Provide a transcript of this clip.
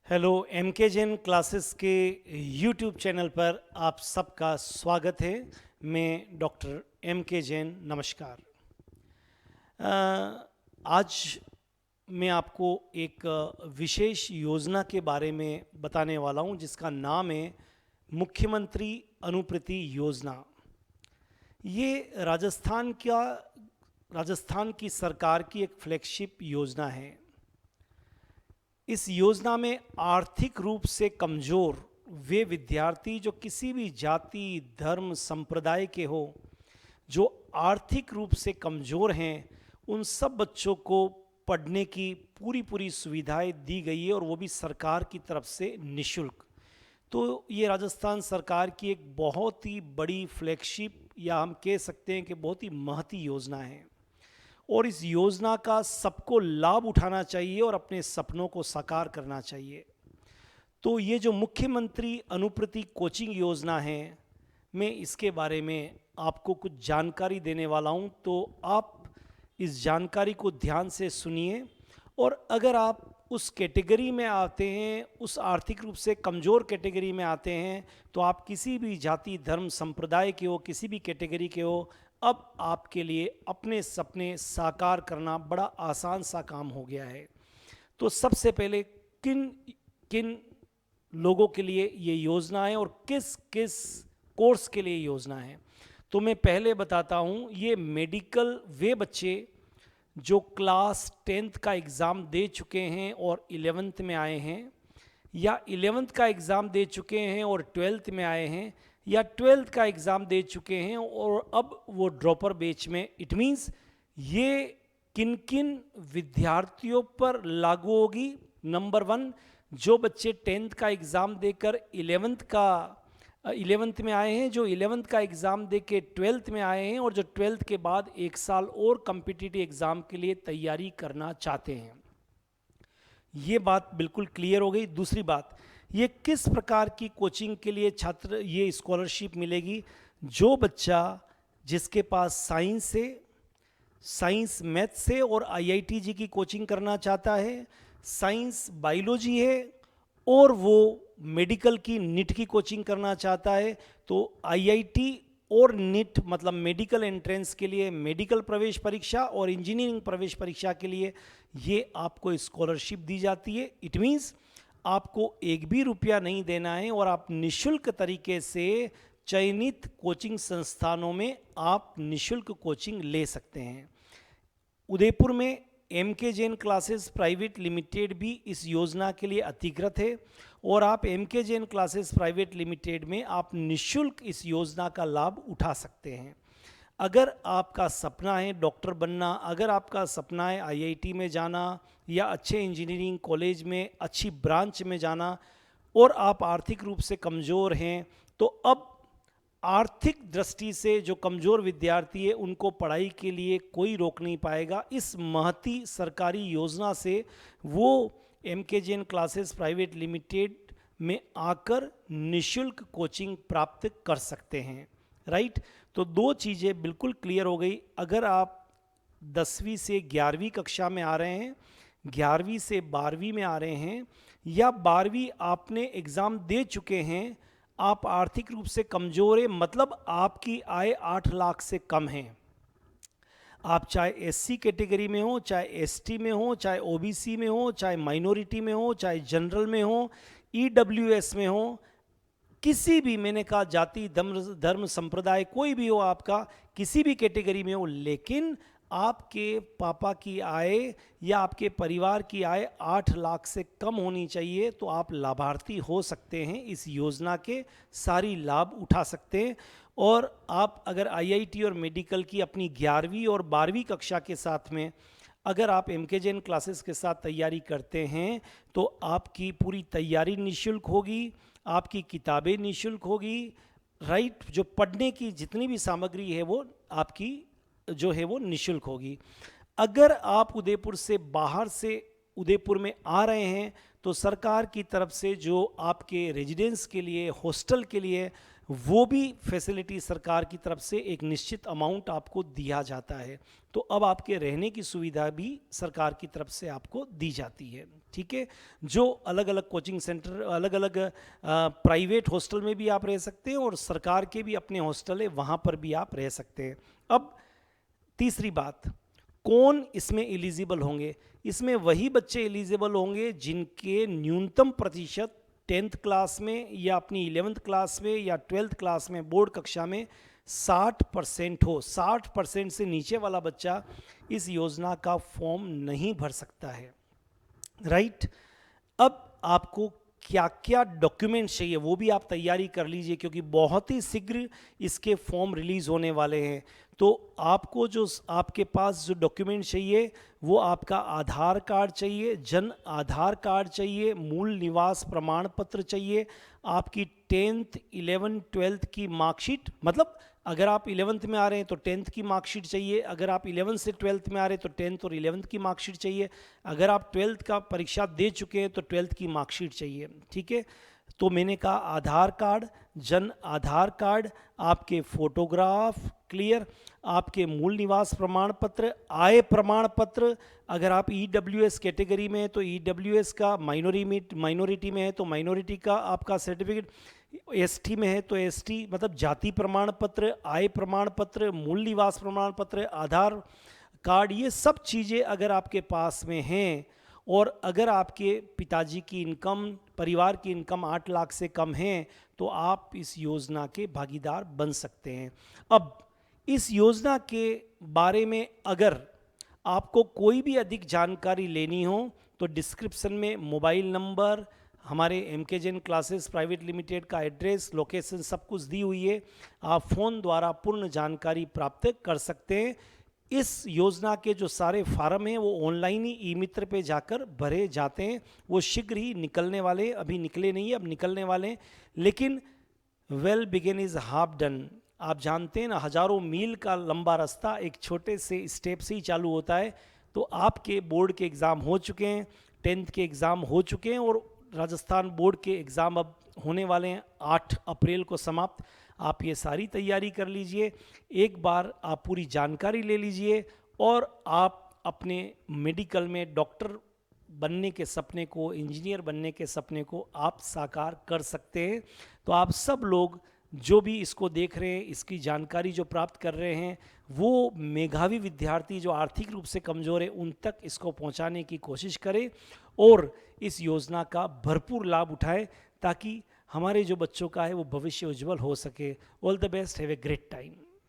Hello MK classes के YouTube channel पर आप सबका स्वागत है। मैं डॉक्टर एमके जैन, नमस्कार। आज मैं आपको एक विशेष योजना के बारे में बताने वाला हूं जिसका नाम है मुख्यमंत्री अनुप्रति योजना। ये राजस्थान की सरकार की एक फ्लैगशिप योजना है। इस योजना में आर्थिक रूप से कमज़ोर वे विद्यार्थी जो किसी भी जाति, धर्म, संप्रदाय के हो, जो आर्थिक रूप से कमज़ोर हैं, उन सब बच्चों को पढ़ने की पूरी सुविधाएं दी गई है और वो भी सरकार की तरफ से निःशुल्क। तो ये राजस्थान सरकार की एक बहुत ही बड़ी फ्लैगशिप या हम कह सकते हैं कि बहुत ही महती योजना है और इस योजना का सबको लाभ उठाना चाहिए और अपने सपनों को साकार करना चाहिए। तो ये जो मुख्यमंत्री अनुप्रति कोचिंग योजना है, मैं इसके बारे में आपको कुछ जानकारी देने वाला हूँ। तो आप इस जानकारी को ध्यान से सुनिए और अगर आप उस कैटेगरी में आते हैं, उस आर्थिक रूप से कमज़ोर कैटेगरी में आते हैं, तो आप किसी भी जाति, धर्म, संप्रदाय के हो, किसी भी कैटेगरी के हो, अब आपके लिए अपने सपने साकार करना बड़ा आसान सा काम हो गया है। तो सबसे पहले किन किन लोगों के लिए ये योजना है और किस किस कोर्स के लिए योजना है, तो मैं पहले बताता हूँ। ये मेडिकल वे बच्चे जो क्लास 10th का एग्ज़ाम दे चुके हैं और 11th में आए हैं, या 11th का एग्ज़ाम दे चुके हैं और 12th में आए हैं, या 12th का एग्ज़ाम दे चुके हैं और अब वो ड्रॉपर बैच में। इट मीन्स ये किन किन विद्यार्थियों पर लागू होगी। नंबर 1, जो बच्चे 10th का एग्ज़ाम देकर 11th में आए हैं, जो 11th का एग्ज़ाम दे के 12th में आए हैं और जो 12th के बाद एक साल और कम्पिटिटिव एग्ज़ाम के लिए तैयारी करना चाहते हैं। ये बात बिल्कुल क्लियर हो गई। दूसरी बात, ये किस प्रकार की कोचिंग के लिए छात्र ये स्कॉलरशिप मिलेगी। जो बच्चा जिसके पास साइंस मैथ से और IITG की कोचिंग करना चाहता है, साइंस बायोलॉजी है और वो मेडिकल की नीट की कोचिंग करना चाहता है, तो IIT और नीट मतलब मेडिकल एंट्रेंस के लिए मेडिकल प्रवेश परीक्षा और इंजीनियरिंग प्रवेश परीक्षा के लिए ये आपको स्कॉलरशिप दी जाती है। इट मीन्स आपको एक भी रुपया नहीं देना है और आप निःशुल्क तरीके से चयनित कोचिंग संस्थानों में आप निःशुल्क कोचिंग ले सकते हैं। उदयपुर में MK Jain classes private limited भी इस योजना के लिए अधिकृत है और आप MK Jain classes private limited में आप निःशुल्क इस योजना का लाभ उठा सकते हैं। अगर आपका सपना है डॉक्टर बनना, अगर आपका सपना है IIT में जाना या अच्छे इंजीनियरिंग कॉलेज में अच्छी ब्रांच में जाना और आप आर्थिक रूप से कमज़ोर हैं, तो अब आर्थिक दृष्टि से जो कमज़ोर विद्यार्थी है उनको पढ़ाई के लिए कोई रोक नहीं पाएगा। इस महती सरकारी योजना से वो MK Jain classes private limited में आकर निःशुल्क कोचिंग प्राप्त कर सकते हैं। राइट। तो दो चीज़ें बिल्कुल क्लियर हो गई। अगर आप 10वीं से 11वीं कक्षा में आ रहे हैं, 11वीं से 12वीं में आ रहे हैं, या 12वीं आपने एग्ज़ाम दे चुके हैं, आप आर्थिक रूप से कमज़ोर है, मतलब आपकी आय 8 लाख से कम है। आप चाहे SC कैटेगरी में हो, चाहे ST में हो, चाहे OBC में हो, चाहे माइनॉरिटी में हो, चाहे जनरल में हो, EWS में हो, किसी भी, मैंने कहा जाति, धर्म, संप्रदाय कोई भी हो, आपका किसी भी कैटेगरी में हो, लेकिन आपके पापा की आय या आपके परिवार की आय 8 लाख से कम होनी चाहिए, तो आप लाभार्थी हो सकते हैं, इस योजना के सारी लाभ उठा सकते हैं। और आप अगर IIT और मेडिकल की अपनी 11वीं और 12वीं कक्षा के साथ में अगर आप एमके जैन क्लासेस के साथ तैयारी करते हैं, तो आपकी पूरी तैयारी निःशुल्क होगी, आपकी किताबें निःशुल्क होगी। राइट। जो पढ़ने की जितनी भी सामग्री है वो आपकी जो है वो निःशुल्क होगी। अगर आप उदयपुर से बाहर से उदयपुर में आ रहे हैं, तो सरकार की तरफ से जो आपके रेजिडेंस के लिए, हॉस्टल के लिए वो भी फैसिलिटी सरकार की तरफ से एक निश्चित अमाउंट आपको दिया जाता है। तो अब आपके रहने की सुविधा भी सरकार की तरफ से आपको दी जाती है, ठीक है। जो अलग अलग कोचिंग सेंटर, अलग अलग प्राइवेट हॉस्टल में भी आप रह सकते हैं और सरकार के भी अपने हॉस्टल है, वहाँ पर भी आप रह सकते हैं। अब तीसरी बात, कौन इसमें एलिजिबल होंगे? इसमें वही बच्चे एलिजिबल होंगे जिनके न्यूनतम प्रतिशत 10th क्लास में या अपनी 11th क्लास में या 12th क्लास में बोर्ड कक्षा में 60% हो। 60% से नीचे वाला बच्चा इस योजना का फॉर्म नहीं भर सकता है, राइट। अब आपको क्या क्या डॉक्यूमेंट्स चाहिए वो भी आप तैयारी कर लीजिए, क्योंकि बहुत ही शीघ्र इसके फॉर्म रिलीज होने वाले हैं। तो आपको जो आपके पास जो डॉक्यूमेंट चाहिए वो आपका आधार कार्ड चाहिए, जन आधार कार्ड चाहिए, मूल निवास प्रमाण पत्र चाहिए, आपकी 10th 11th 12th की मार्कशीट, मतलब अगर आप 11th में आ रहे हैं तो 10th की मार्कशीट चाहिए, अगर आप 11th से 12th में आ रहे हैं तो 10th और 11th की मार्कशीट चाहिए, अगर आप 12th का परीक्षा दे चुके हैं तो 12th की मार्कशीट चाहिए, ठीक है। तो मैंने कहा आधार कार्ड, जन आधार कार्ड, आपके फोटोग्राफ क्लियर, आपके मूल निवास प्रमाण पत्र, आय प्रमाण पत्र, अगर आप EWS कैटेगरी में है तो EWS का, माइनॉरिटी में है तो माइनॉरिटी का आपका सर्टिफिकेट, ST में है तो ST मतलब जाति प्रमाण पत्र, आय प्रमाण पत्र, मूल निवास प्रमाण पत्र, आधार कार्ड, ये सब चीज़ें अगर आपके पास में हैं और अगर आपके पिताजी की इनकम, परिवार की इनकम 8 लाख से कम है तो आप इस योजना के भागीदार बन सकते हैं। अब इस योजना के बारे में अगर आपको कोई भी अधिक जानकारी लेनी हो तो डिस्क्रिप्शन में मोबाइल नंबर, हमारे MK Jain classes private limited का एड्रेस, लोकेशन सब कुछ दी हुई है। आप फ़ोन द्वारा पूर्ण जानकारी प्राप्त कर सकते हैं। इस योजना के जो सारे फार्म हैं वो ऑनलाइन ही ई-मित्र पे जाकर भरे जाते हैं, वो शीघ्र ही निकलने वाले, अभी निकले नहीं है, अब निकलने वाले हैं। लेकिन well begin is half done. आप जानते हैं ना, हजारों मील का लंबा रास्ता एक छोटे से स्टेप से ही चालू होता है। तो आपके बोर्ड के एग्ज़ाम हो चुके हैं, 10th के एग्ज़ाम हो चुके हैं और राजस्थान बोर्ड के एग्ज़ाम अब होने वाले हैं 8 अप्रैल को समाप्त। आप ये सारी तैयारी कर लीजिए, एक बार आप पूरी जानकारी ले लीजिए और आप अपने मेडिकल में डॉक्टर बनने के सपने को, इंजीनियर बनने के सपने को आप साकार कर सकते हैं। तो आप सब लोग जो भी इसको देख रहे हैं, इसकी जानकारी जो प्राप्त कर रहे हैं, वो मेधावी विद्यार्थी जो आर्थिक रूप से कमज़ोर है उन तक इसको पहुंचाने की कोशिश करें और इस योजना का भरपूर लाभ उठाएं ताकि हमारे जो बच्चों का है वो भविष्य उज्जवल हो सके। All the best, have a great time.